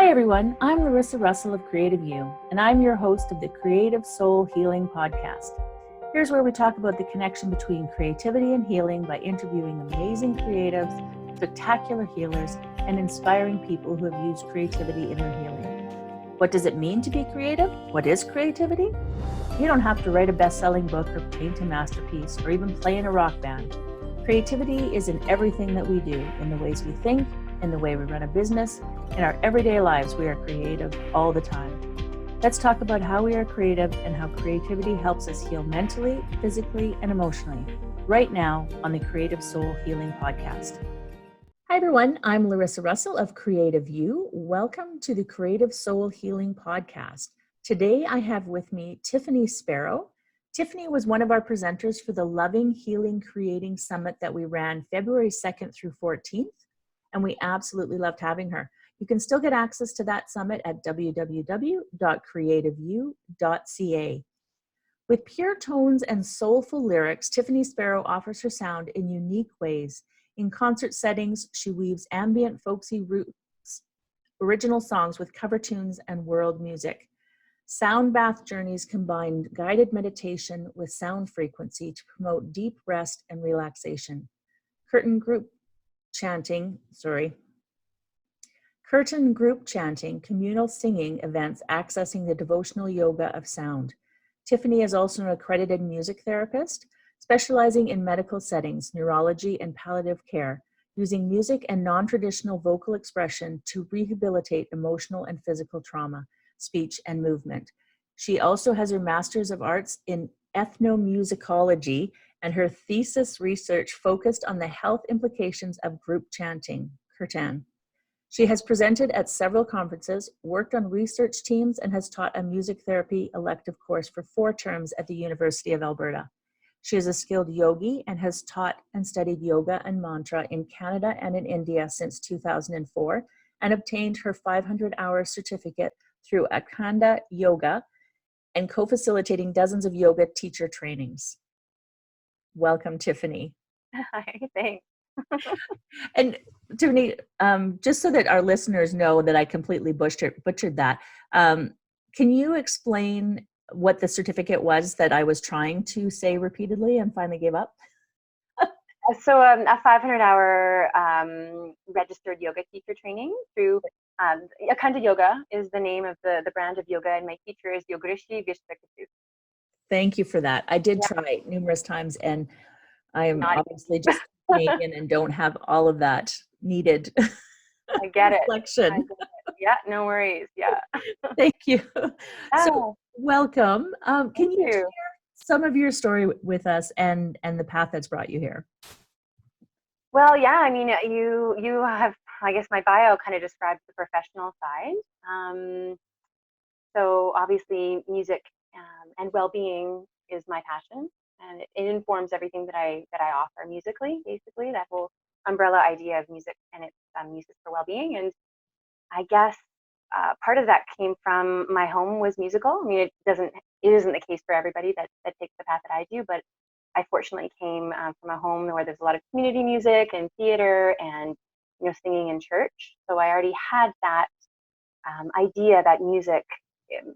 Hi everyone, I'm Larissa Russell of Creative You, and I'm your host of the Creative Soul Healing Podcast. Here's where we talk about the connection between creativity and healing by interviewing amazing creatives, spectacular healers, and inspiring people who have used creativity in their healing. What does it mean to be creative? What is creativity? You don't have to write a best-selling book or paint a masterpiece or even play in a rock band. Creativity is in everything that we do, in the ways we think, in the way we run a business. In our everyday lives, we are creative all the time. Let's talk about how we are creative and how creativity helps us heal mentally, physically, and emotionally, right now on the Creative Soul Healing Podcast. Hi everyone, I'm Larissa Russell of Creative You. Welcome to the Creative Soul Healing Podcast. Today I have with me Tiffany Sparrow. Tiffany was one of our presenters for the Loving, Healing, Creating Summit that we ran February 2nd through 14th, and we absolutely loved having her. You can still get access to that summit at www.creativeyou.ca. With pure tones and soulful lyrics, Tiffany Sparrow offers her sound in unique ways. In concert settings, she weaves ambient, folksy-roots, original songs with cover tunes and world music. Soundbath journeys combine guided meditation with sound frequency to promote deep rest and relaxation. Kirtan group chanting, communal singing events accessing the devotional yoga of sound. Tiffany is also an accredited music therapist, specializing in medical settings, neurology, and palliative care, using music and non-traditional vocal expression to rehabilitate emotional and physical trauma, speech, and movement. She also has her Master's of Arts in ethnomusicology, and her thesis research focused on the health implications of group chanting, Kirtan. She has presented at several conferences, worked on research teams, and has taught a music therapy elective course for 4 terms at the University of Alberta. She is a skilled yogi and has taught and studied yoga and mantra in Canada and in India since 2004, and obtained her 500-hour certificate through Accredited Yoga and co-facilitating dozens of yoga teacher trainings. Welcome, Tiffany. Hi, thanks. And Tiffany, just so that our listeners know that I completely butchered that, can you explain what the certificate was that I was trying to say repeatedly and finally gave up? So a 500-hour registered yoga teacher training through Accredited Yoga is the name of the brand of yoga, and my teacher is Yogrishi Vishwakatu. Thank you for that. I did try numerous times, and I am obviously just Canadian and don't have all of that needed I get it. reflection. Yeah, no worries. Yeah. Thank you. So welcome. Can you share some of your story with us and the path that's brought you here? Well, yeah, I mean, you have, I guess my bio kind of describes the professional side. So obviously music and well-being is my passion, and it informs everything that I offer musically, basically, that whole umbrella idea of music and its uses for well-being. And I guess part of that came from my home was musical. I mean, it isn't the case for everybody that takes the path that I do, but I fortunately came from a home where there's a lot of community music and theater and singing in church. So I already had that idea that music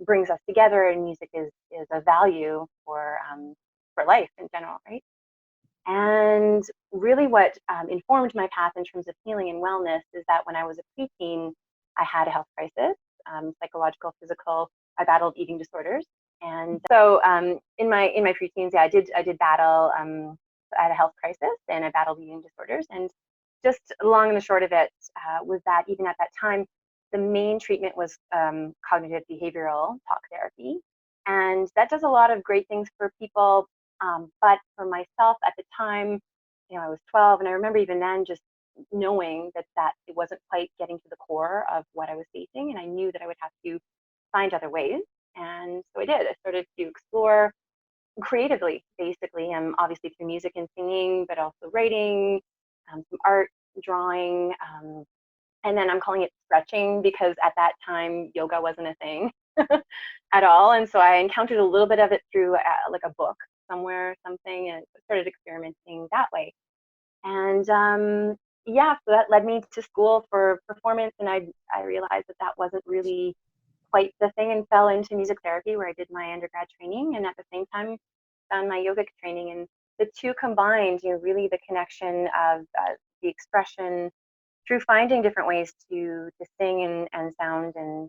brings us together, and music is a value for life in general, right? And really what informed my path in terms of healing and wellness is that when I was a preteen, I had a health crisis, psychological, physical. I battled eating disorders. And so in my preteens, yeah, I did battle, I had a health crisis and I battled eating disorders. And just the long and the short of it was that even at that time, the main treatment was cognitive behavioral talk therapy. And that does a lot of great things for people. But for myself at the time, I was 12, and I remember even then just knowing that it wasn't quite getting to the core of what I was facing, and I knew that I would have to find other ways. And so I did. I started to explore creatively, basically, obviously through music and singing, but also writing, some art, drawing, and then I'm calling it stretching because at that time yoga wasn't a thing at all. And so I encountered a little bit of it through like a book somewhere, something, and started experimenting that way. And yeah, so that led me to school for performance, and I realized that that wasn't really quite the thing, and fell into music therapy where I did my undergrad training, and at the same time found my yogic training, and the two combined, really the connection of the expression through finding different ways to sing and sound and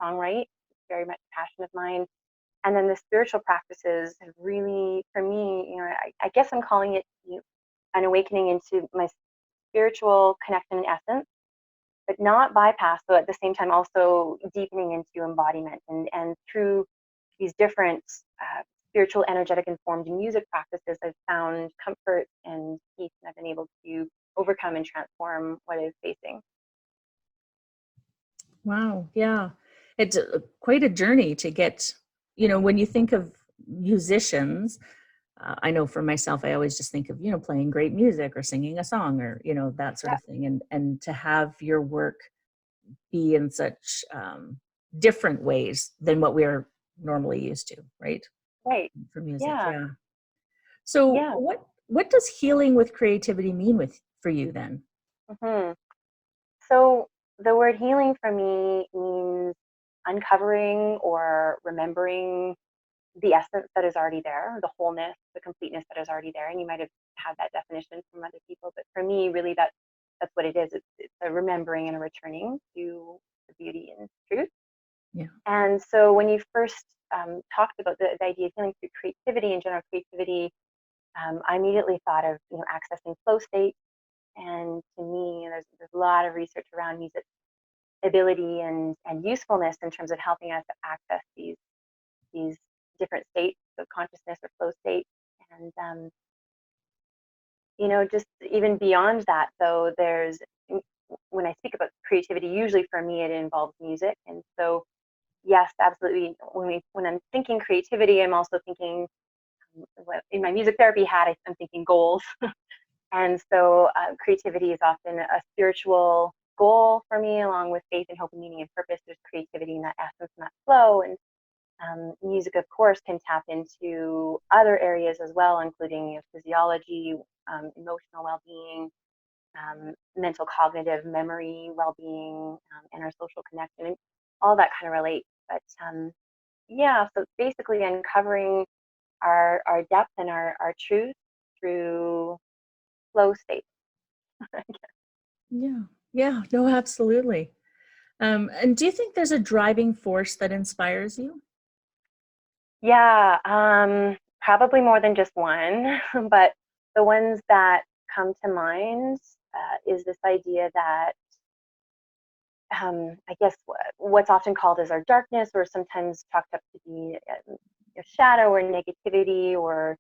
songwrite. It's very much a passion of mine. And then the spiritual practices have really, for me, I guess I'm calling it an awakening into my spiritual connection and essence, but not bypass, but at the same time also deepening into embodiment. And through these different spiritual, energetic, informed music practices, I've found comfort and peace, and I've been able to overcome and transform what is facing. Wow. Yeah. It's quite a journey to get, when you think of musicians, I know for myself, I always just think of, playing great music or singing a song or, that sort Yeah, of thing. And to have your work be in such different ways than what we're normally used to, right? right. For music. Yeah, Yeah. So yeah. what does healing with creativity mean for you then? hmm So the word healing for me means uncovering or remembering the essence that is already there, the wholeness, the completeness that is already there. And you might have had that definition from other people, but for me, really, that's what it is. It's a remembering and a returning to the beauty and truth. Yeah. And so when you first talked about the idea of healing through creativity and general creativity, I immediately thought of accessing flow state. And to me, there's a lot of research around music ability and usefulness in terms of helping us access these different states of consciousness or flow state. And just even beyond that, though, when I speak about creativity, usually for me it involves music. And so yes, absolutely, when I'm thinking creativity, I'm also thinking in my music therapy hat, I'm thinking goals. And so creativity is often a spiritual goal for me, along with faith and hope and meaning and purpose. There's creativity in that essence and that flow. And music, of course, can tap into other areas as well, including physiology, emotional well-being, mental cognitive memory well-being, and our social connection. And all that kind of relates. But yeah, so it's basically uncovering our depth and our truth through flow state. Yeah. Yeah. No, absolutely. And do you think there's a driving force that inspires you? Yeah, probably more than just one, but the ones that come to mind is this idea that I guess what's often called as our darkness, or sometimes chalked up to be shadow or negativity, or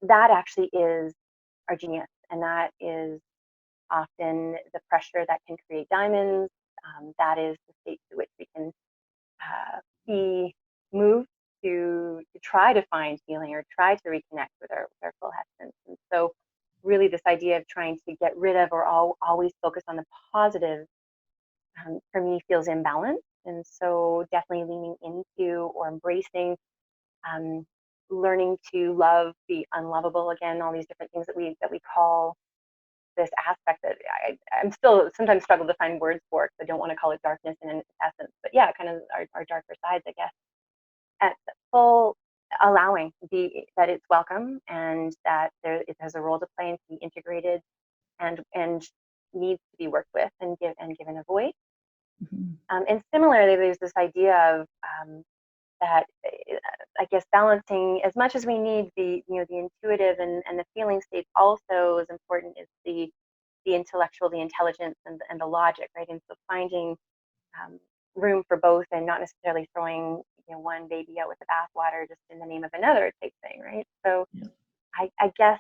that actually is our genius, and that is often the pressure that can create diamonds. That is the state to which we can be moved to try to find healing or try to reconnect with our full essence. And so really this idea of trying to get rid of or always focus on the positive, for me, feels imbalanced. And so definitely leaning into or embracing, learning to love the unlovable, again, all these different things that we call this aspect that I'm still sometimes struggle to find words for, because I don't want to call it darkness in its essence, but yeah, kind of our darker sides, I guess. At full allowing that it's welcome, and that it has a role to play and to be integrated, and needs to be worked with and given a voice. Mhm. And similarly, there's this idea of that I guess balancing as much as we need the intuitive and the feeling states, also as important is the intellectual, the intelligence, and the logic, right? And so finding um, room for both, and not necessarily throwing one baby out with the bathwater just in the name of another type thing, right? So Yeah. I guess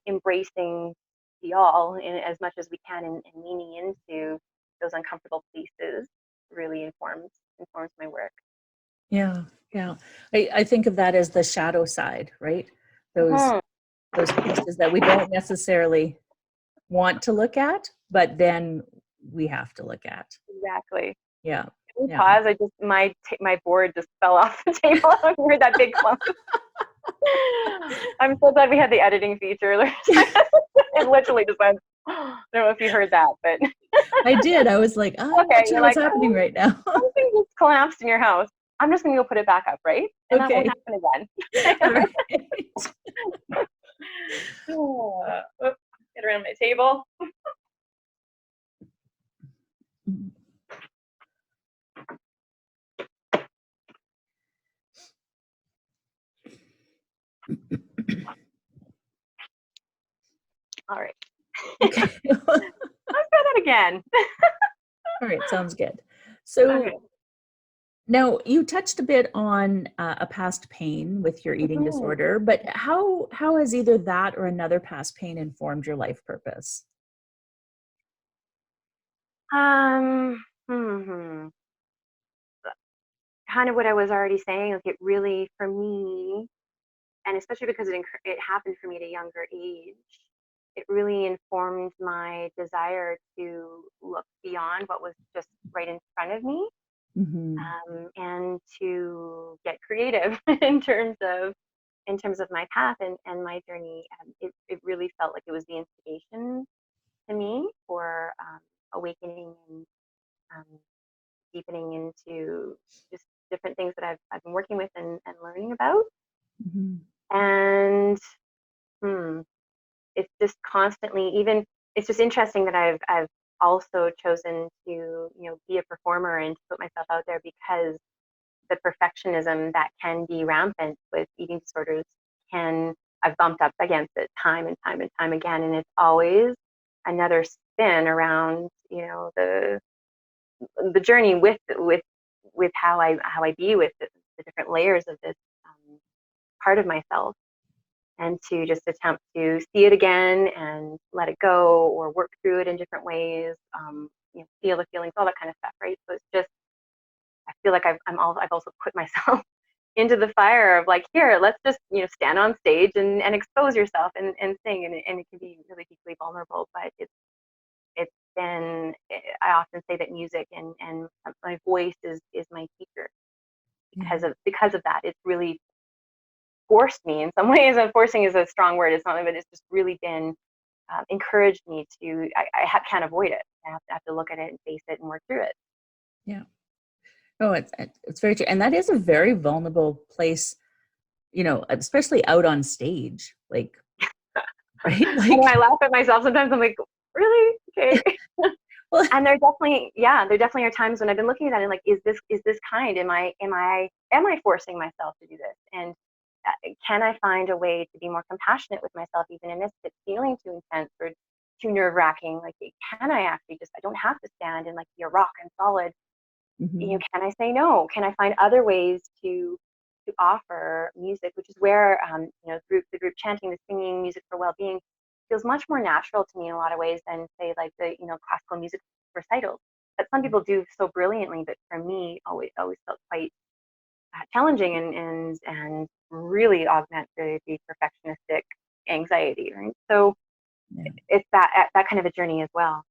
embracing the all in as much as we can, and leaning into those uncomfortable places really informs my work. Yeah. Yeah. I think of that as the shadow side, right? Those Mhm. those pieces that we don't necessarily want to look at, but then we have to look at. Exactly. Yeah. Can we Yeah. pause? My board just fell off the table. I heard that big clump. I'm so glad we had the editing feature. It literally just went, I don't know if you heard that, but I did. I was like, I'm okay, not you're sure what's like, happening oh, right now. something just collapsed in your house. I'm just going to go put it back up, right? And that won't Okay. happen again. All right. Oops, get around my table. All right. Okay. Let's try that again. All right. Sounds good. So Okay. now you touched a bit on a past pain with your eating Mhm. disorder, but how has either that or another past pain informed your life purpose? Um, kind of what I was already saying, like it really, for me, and especially because it happened for me at a younger age, it really informed my desire to look beyond what was just right in front of me, Mm-hmm. and to get creative in terms of my path and my journey. It really felt like it was the instigation to me for awakening and um, deepening into just different things that I've been working with and learning about. Mm-hmm. And hmm, it's just constantly, even it's just interesting that I've also chosen to, be a performer and to put myself out there, because the perfectionism that can be rampant with eating disorders can I've bumped up against it time and time and time again, and it's always another spin around, the journey with how I be with the different layers of this part of myself, and to just attempt to see it again and let it go, or work through it in different ways, feel the feelings, all that kind of stuff, right? So it's just, I feel like I've also put myself into the fire of like, here, let's just, stand on stage and expose yourself and sing, and it can be really deeply vulnerable, but it's been, I often say that music and my voice is my teacher, Yeah. because of that. It's really forced me in some ways, and forcing is a strong word. It's not, but it's just really been encouraged me to. Can't avoid it. I have to look at it and face it and work through it. Yeah. Oh, it's very true. And that is a very vulnerable place, especially out on stage, like, right? I know, I Like, laugh at myself sometimes. I'm like, really? Okay. well, And there definitely are times when I've been looking at that and like, is this kind? Am I forcing myself to do this? And can I find a way to be more compassionate with myself, even in this, if it's feeling too intense or too nerve wracking? Like, can I actually I don't have to stand and like be a rock and solid. mm-hmm. Can I say no? Can I find other ways to offer music, which is where, the group chanting, the singing, music for well-being feels much more natural to me in a lot of ways than, say, like the, classical music recitals that some people do so brilliantly, but for me always felt quite challenging, and really augment the perfectionistic anxiety, right? So Yeah. it's that kind of a journey as well.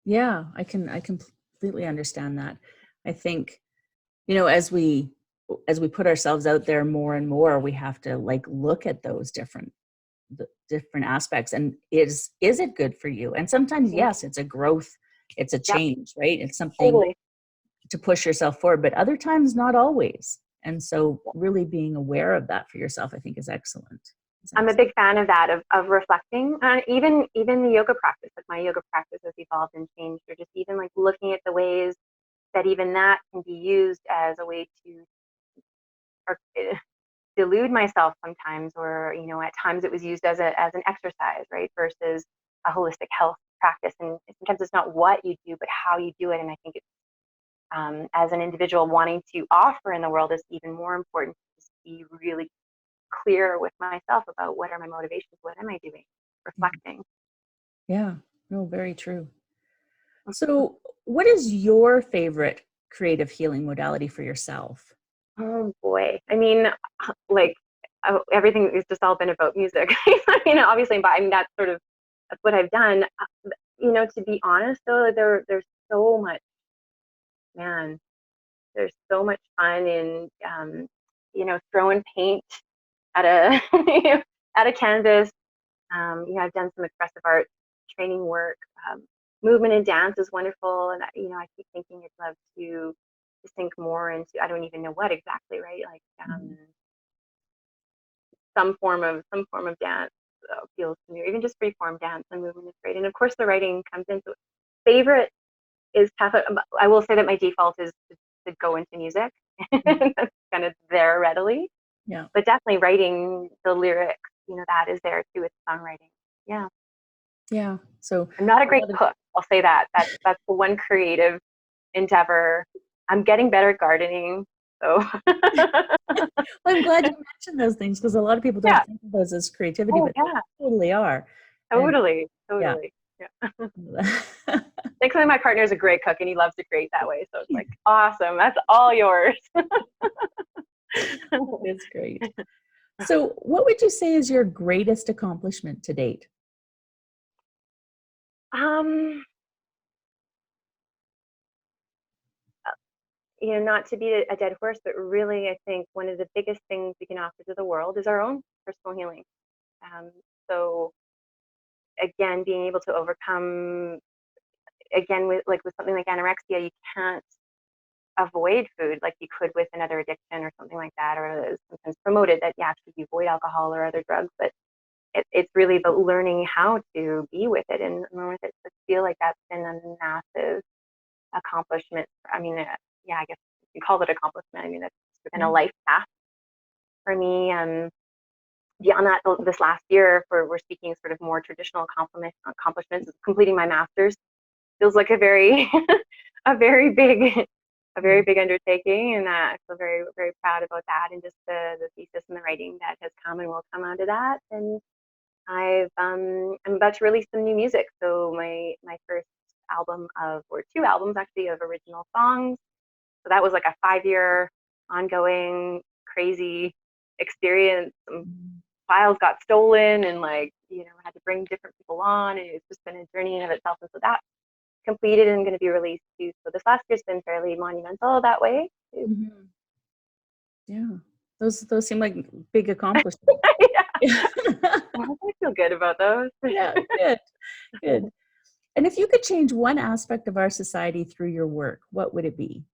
Yeah, I completely understand that. I think, as we put ourselves out there more and more, we have to like look at those the different aspects, and is it good for you? And sometimes, Mhm. yes, it's a growth, it's a Yep, change, right? It's something totally. to push yourself forward, but other times not always. And so really being aware of that for yourself, I think, is excellent. It's I'm a excellent. big fan of that, of reflecting. Even the yoga practice, like my yoga practice has evolved and changed, or just even like looking at the ways that even that can be used as a way to, or delude myself sometimes, or at times it was used as an exercise, right, versus a holistic health practice. And sometimes it's not what you do, but how you do it. And I think it's, as an individual wanting to offer in the world, is even more important to just be really clear with myself about what are my motivations, what am I doing, reflecting. Yeah, no, very true. So, what is your favorite creative healing modality for yourself? Oh boy, I mean, like, everything has just all been about music. Obviously, but I mean that's what I've done. To be honest though, there's so much, man. There's so much fun in throwing paint at a at a canvas. I've done some expressive art training work. Movement and dance is wonderful, and I keep thinking I'd love to sink more into, I don't even know what exactly, right? Like some form of dance feels to me, or even just free form dance and movement is great. And of course, the writing comes in. So favorite is tough. I will say that my default is to go into music. That's kind of there readily. Yeah. But definitely writing the lyrics, that is there too with songwriting. Yeah. Yeah. So I'm not a great cook. I'll say that. That's the one creative endeavor. I'm getting better at gardening. So well, I'm glad you mentioned those things, because a lot of people don't think of those as creativity, but they totally are. Totally. Yeah. Thankfully, my partner is a great cook and he loves to create that way. So it's like, awesome. That's all yours. It's great. So what would you say is your greatest accomplishment to date? Not to beat a dead horse, but really, I think one of the biggest things we can offer to the world is our own personal healing. So again, being able to overcome, again, with something like anorexia, you can't avoid food like you could with another addiction or something like that, or it's sometimes promoted that you avoid alcohol or other drugs, but it's really about learning how to be with it and learn with it. So I feel like that's been a massive accomplishment. I mean, I guess you call it accomplishment. I mean, that's been a life path for me. Beyond that, this last year, we're speaking sort of more traditional accomplishments, completing my master's feels like a very a very big undertaking, and I feel very, very proud about that, and just the thesis and the writing that has come and will come out of that. And I'm about to release some new music. So my first album or two albums actually of original songs. So that was like a 5-year ongoing crazy experience. Some files got stolen, and I had to bring different people on, and it's just been a journey in of itself. And so that completed and going to be released too. So this last year's been fairly monumental that way. Yeah, those seem like big accomplishments. I feel good about those. Yeah, good. And if you could change one aspect of our society through your work, what would it be?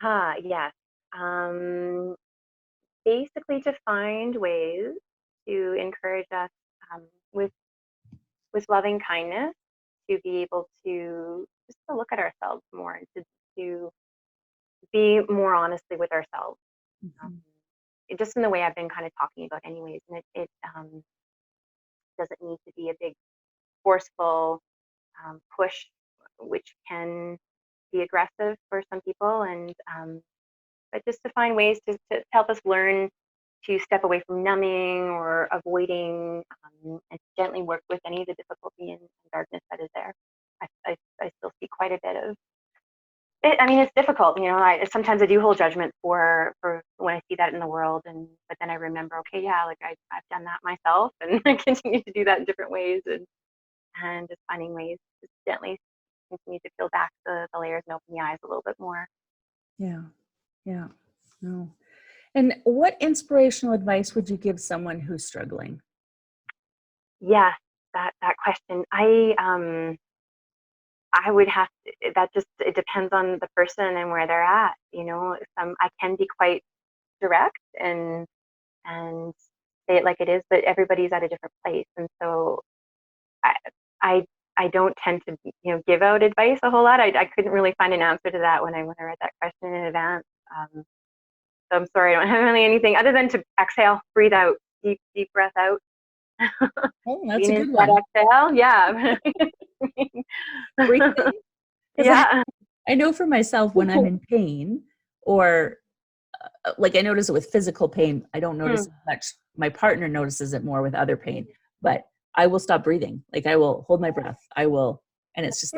Yes. Basically, to find ways to encourage us with loving kindness, to be able to just to look at ourselves more, and to be more honestly with ourselves. Just in the way I've been kind of talking about anyways. And it doesn't need to be a big forceful push, which can be aggressive for some people, and but just to find ways to help us learn to step away from numbing or avoiding, and gently work with any of the difficulty and darkness that is there. I still see quite a bit of it. I mean, it's difficult, sometimes I do hold judgment for when I see that in the world, but then I remember, okay, yeah, like I've done that myself, and I continue to do that in different ways, and just finding ways to gently continue to peel back the layers and open the eyes a little bit more. Yeah. No. And what inspirational advice would you give someone who's struggling? Yes, that question. I would have to, it depends on the person and where they're at. I can be quite direct and say it like it is, but everybody's at a different place, and so I don't tend to give out advice a whole lot. I couldn't really find an answer to that when I read that question in advance. So I'm sorry, I don't have really anything other than to exhale, breathe out, deep breath out. Oh, that's a good one. Exhale, yeah. Breathing. Yeah. I know for myself, when I'm in pain, or I notice it with physical pain, I don't notice it much. My partner notices it more with other pain, but I will stop breathing. I will hold my breath. And it's just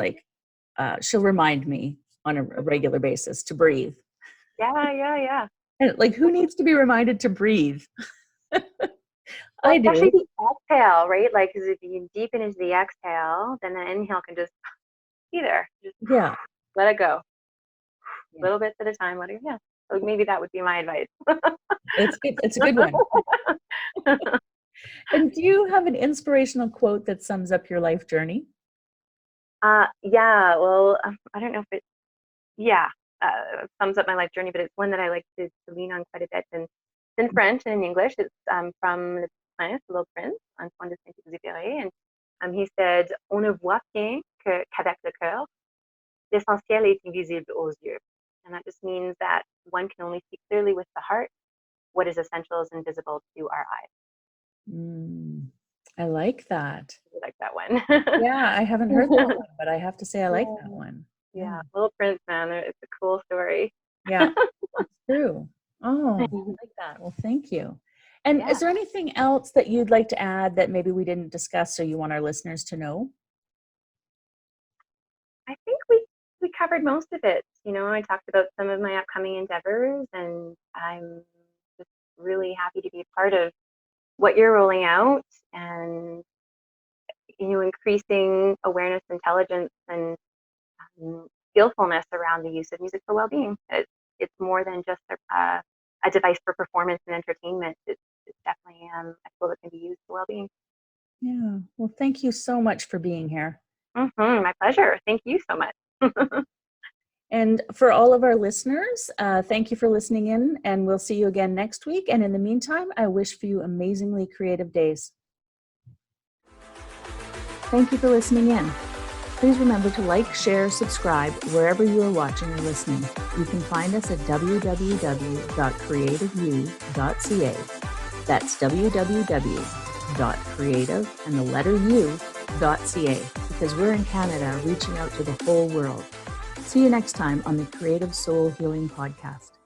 she'll remind me on a regular basis to breathe. Yeah. And who needs to be reminded to breathe? Well, I do. especially the exhale, right? Because if you deepen into the exhale, then the inhale can just be there. Just let it go. Little bits at a time. So maybe that would be my advice. It's good. It's a good one. And do you have an inspirational quote that sums up your life journey? Yeah, well, I don't know if it, yeah, sums up my life journey, but it's one that I like to lean on quite a bit. And it's in French and in English. It's from Le Prince, The Little Prince, Antoine de Saint-Exupéry. And he said, On ne voit bien qu'avec le cœur, l'essentiel est invisible aux yeux. And that just means that one can only see clearly with the heart. What is essential is invisible to our eyes. I like that. I like that one. Yeah, I haven't heard that one, but I have to say I like that one. Yeah, Little Prince, man, it's a cool story. Yeah, it's true. Oh, I like that. Well, thank you. And is there anything else that you'd like to add that maybe we didn't discuss or you want our listeners to know? I think we covered most of it. You know, I talked about some of my upcoming endeavors, and I'm just really happy to be a part of what you're rolling out, and increasing awareness, intelligence, and skillfulness around the use of music for well-being. It's more than just a device for performance and entertainment. It's definitely a tool that can be used for well-being. Yeah. Well, thank you so much for being here. My pleasure. Thank you so much. And for all of our listeners, thank you for listening in, and we'll see you again next week. And in the meantime, I wish for you amazingly creative days. Thank you for listening in. Please remember to like, share, subscribe wherever you are watching or listening. You can find us at www.creativeu.ca. That's www.creative and the letter U.ca, because we're in Canada reaching out to the whole world. See you next time on the Creative Soul Healing Podcast.